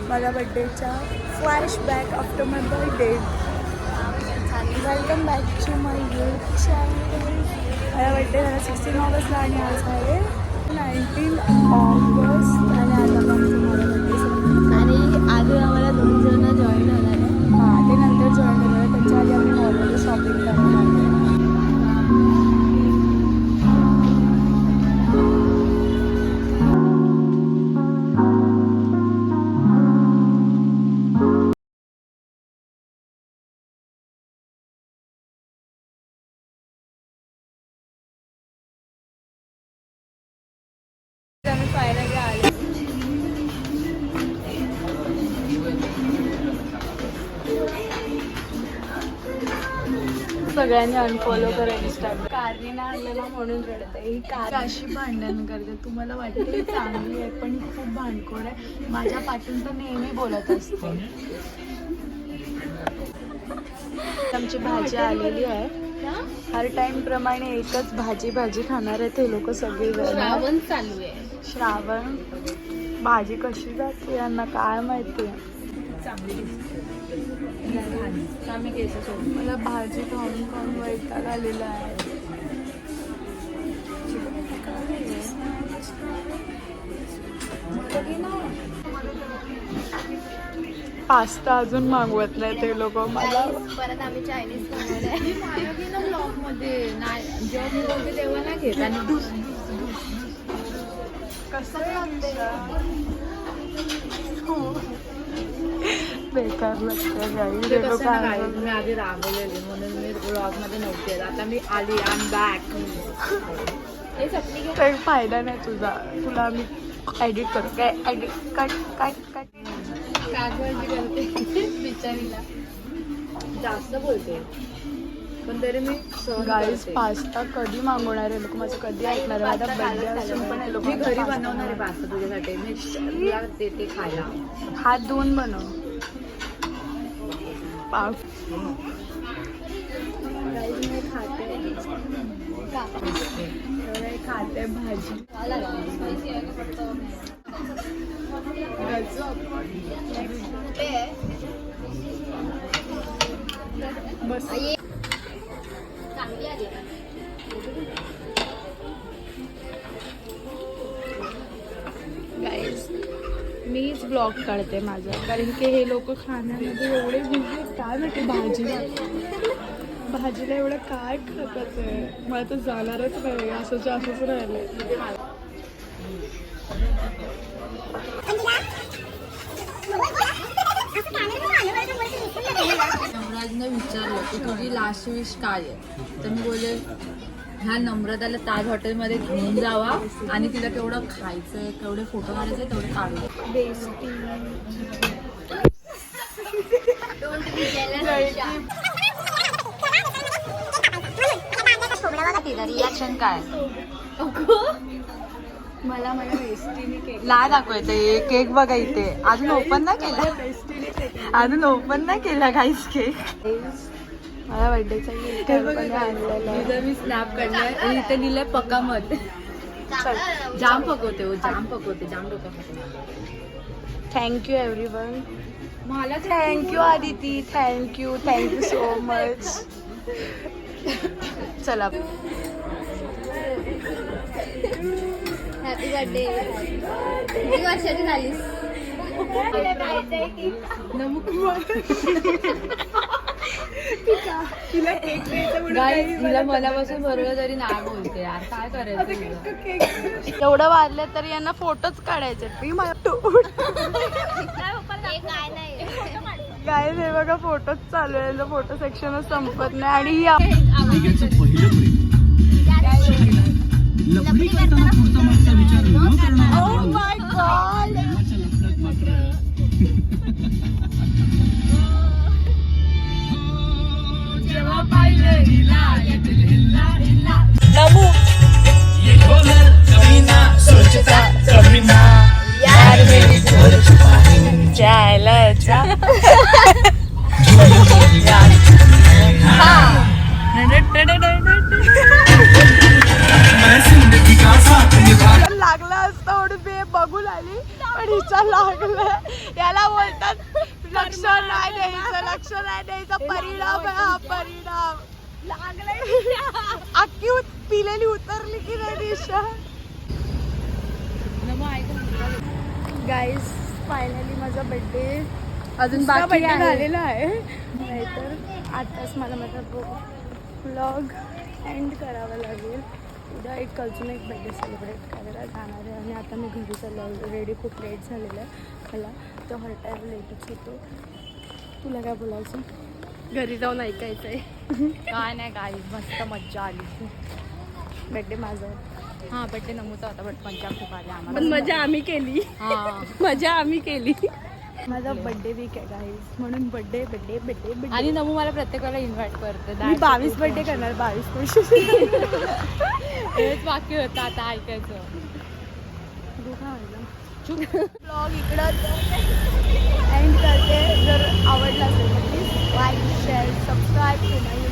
माझ्या बड्डेच्या flashback after my birthday. Welcome back to my YouTube channel. माझा birthday झाला 16 ऑगस्टला आणि आज आहे 19 ऑगस्ट आणि आज आपण तुम्हाला बड्डे आणि आधी आम्हाला 2 जण जॉईन होणार आहे. हां ते नंतर जॉईन होणार आहे. त्याच्या आधी आम्ही मॉलमध्ये शॉपिंग करायला लागलो. आम्ही फायनली आलो. सगळ्यांनी अनफॉलो करायला स्टार्ट. कारने आणलेला म्हणून रडते. ही कार अशी भांडण करते. तुम्हाला वाटते ही चांगली आहे पण ही खूप भांडखोर आहे. माझ्या पाठून तर नेहमी बोलत असते. आमची भाजी आलेली आहे. हर टाइम प्रमाणे एकच भाजी खाणार आहेत हे लोक सगळे. श्रावण चालू आहे. श्रावण भाजी कशी जाते यांना काय माहिती आहे. मला भाजी खाऊन खाऊन वैताग आलेला आहे. पास्ता अजून मागवत नाही ते लोक. मला परत आम्ही चायनीज ब्लॉग मध्ये नाही जेव्हा मी बोलते तेव्हा नाही घेत. आणि कसं लागते बेकार लागतं. मी आधी रागवलेली म्हणून मी ब्लॉग मध्ये नव्हते. आता मी आली आय एम बॅक. हे चटणी काही फायदा नाही तुझा. तुला आम्ही एडिट करू काय? एडिट कट कट कट कागवाजी करते बिचारीला. जास्त बोलते पण तरी मी गाईज पास्ता कधी मागवणार आहे लोक? माझं कधी ऐकणार आहे? माझा बर्थडे असून पण हे लोक मी घरी बनवणार आहे पास्ता तुझ्यासाठी. मी तुला देते खायला. हात धुवून बनव. पाव गाईज मी खाते भाजी. बस गाईज मीच ब्लॉग काढते माझा, कारण की हे लोक खाण्यामध्ये एवढे बिझी काय माहिती. भाजीला एवढं काय खातात आहे. मला तर जाणारच नाही. असंच राहिलंय. नम्राजने विचारलं की तुझी लास्ट विश काय आहे, तर मी बोलले ह्या नम्रताला ताज हॉटेलमध्ये घेऊन जावा आणि तिला केवढं खायचंय, केवढे फोटो काढायचे तेवढे काढू. तिला रिॲक्शन काय? मला माझ्या बेस्टीने केक ला दाखवायचं. केक बघा इथे अजून ओपन नाही केला गाईस केक. मला बर्थडेचा केक आणलेला आहे. मी स्नॅप काढलाय आणि इथे लिहिलंय पक्का मत. जाम पकवते जाम डोकं. Thank you everyone. मला thank you Aditi. Thank you so much. चला हॅपी बर्थडे. किती वर्षाची झालीस? तिला मनापासून बरोबर तरी नाही बोलते यार. काय करायचं? एवढं वाढलं तरी यांना फोटोच काढायचे. काय नाही बघा फोटोच चालू आहे. फोटो सेक्शनच संपत नाही. आणि Oh my God! नमू सोचता कभी ना यार मेरी जोर छुपा है जायलाचा. लागला असता बघून आली पण हिचा लागला. याला बोलतात लक्ष नाही द्यायचं परिणाम आहे हा परिणाम. अख्खी पिलेली उतरली की नाही दिशा. गाईज फायनली माझा बर्थडे अजून बाकी आहे. झालेला आहे. नाहीतर आताच मला माझा व्लॉग एंड करावा लागेल. उद्या अजून एक बर्थडे सेलिब्रेट करायला जाणार आहे आणि आता मी घरी चाललो. ऑलरेडी खूप लेट झालेलं आहे. मला तो हर टाईम लेटच होतो. तुला काय बोलायचं? घरी जाऊन ऐकायचं आहे. काय नाही काही मस्त मज्जा आली. बर्थडे माझा हा बड्डे नमूचा होता बट मज्जा खूप आली आम्हाला. पण मजा आम्ही केली. हा मजा आम्ही केली. माझा बर्थडे वीक आहे गाईज म्हणून बर्थडे बर्थडे बर्थडे बर्थडे आणि नमू मला प्रत्येकाला इन्व्हाइट करते. मी 22 बर्थडे करणार. 22 वर्ष हेच बाकी होतं आता ऐकायचं. ब्लॉग इकडं एंड करते. जर आवडला असेल तर please like share subscribe to my